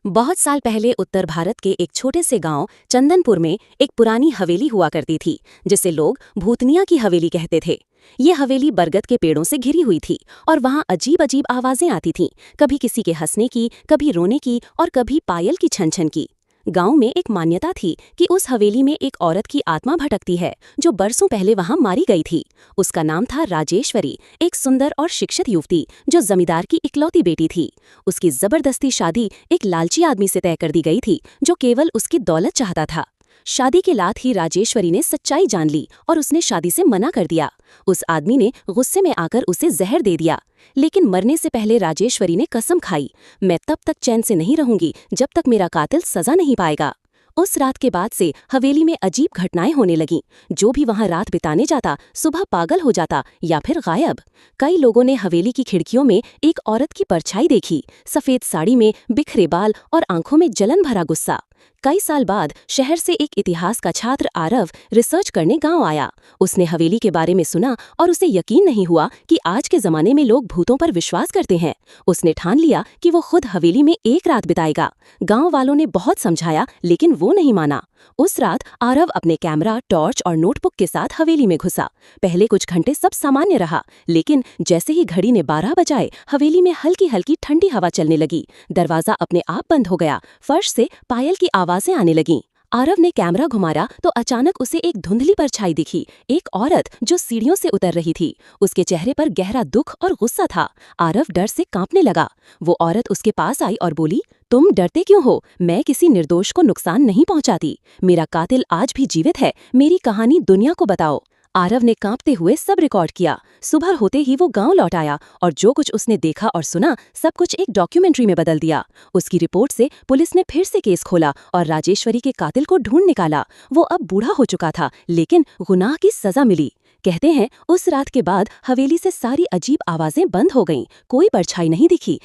बहुत साल पहले उत्तर भारत के एक छोटे से गांव चंदनपुर में एक पुरानी हवेली हुआ करती थी, जिसे लोग भूतनिया की हवेली कहते थे। ये हवेली बरगद के पेड़ों से घिरी हुई थी और वहां अजीब अजीब आवाजें आती थीं, कभी किसी के हंसने की, कभी रोने की और कभी पायल की छन छन की। गांव में एक मान्यता थी कि उस हवेली में एक औरत की आत्मा भटकती है, जो बरसों पहले वहां मारी गई थी। उसका नाम था राजेश्वरी, एक सुंदर और शिक्षित युवती जो जमींदार की इकलौती बेटी थी। उसकी जबरदस्ती शादी एक लालची आदमी से तय कर दी गई थी, जो केवल उसकी दौलत चाहता था। शादी के लात ही राजेश्वरी ने सच्चाई जान ली और उसने शादी से मना कर दिया। उस आदमी ने गुस्से में आकर उसे जहर दे दिया, लेकिन मरने से पहले राजेश्वरी ने कसम खाई, मैं तब तक चैन से नहीं रहूंगी जब तक मेरा कातिल सजा नहीं पाएगा। उस रात के बाद से हवेली में अजीब घटनाएं होने लगीं। जो भी वहां रात बिताने जाता, सुबह पागल हो जाता या फिर गायब। कई लोगों ने हवेली की खिड़कियों में एक औरत की परछाई देखी, सफेद साड़ी में, बिखरे बाल और आंखों में जलन भरा गुस्सा। कई साल बाद शहर से एक इतिहास का छात्र आरव रिसर्च करने गांव आया। उसने हवेली के बारे में सुना और उसे यकीन नहीं हुआ कि आज के जमाने में लोग भूतों पर विश्वास करते हैं। उसने ठान लिया कि वो खुद हवेली में एक रात बिताएगा। गांव वालों ने बहुत समझाया, लेकिन वो नहीं माना। उस रात आरव अपने कैमरा, टॉर्च और नोटबुक के साथ हवेली में घुसा। पहले कुछ घंटे सब सामान्य रहा, लेकिन जैसे ही घड़ी ने 12 बजाए, हवेली में हल्की हल्की ठंडी हवा चलने लगी। दरवाजा अपने आप बंद हो गया। फर्श से पायल की आवाजें आने लगीं। आरव ने कैमरा घुमाया तो अचानक उसे एक धुंधली परछाई दिखी, एक औरत जो सीढ़ियों से उतर रही थी। उसके चेहरे पर गहरा दुख और गुस्सा था। आरव डर से कांपने लगा। वो औरत उसके पास आई और बोली, तुम डरते क्यों हो? मैं किसी निर्दोष को नुकसान नहीं पहुंचाती। मेरा कातिल आज भी जीवित है। मेरी कहानी दुनिया को बताओ। आरव ने कांपते हुए सब रिकॉर्ड किया। सुबह होते ही वो गांव लौट आया और जो कुछ उसने देखा और सुना, सब कुछ एक डॉक्यूमेंट्री में बदल दिया। उसकी रिपोर्ट से पुलिस ने फिर से केस खोला और राजेश्वरी के कातिल को ढूंढ निकाला। वो अब बूढ़ा हो चुका था, लेकिन गुनाह की सजा मिली। कहते हैं उस रात के बाद हवेली से सारी अजीब आवाजें बंद हो गईं। कोई परछाई नहीं दिखी।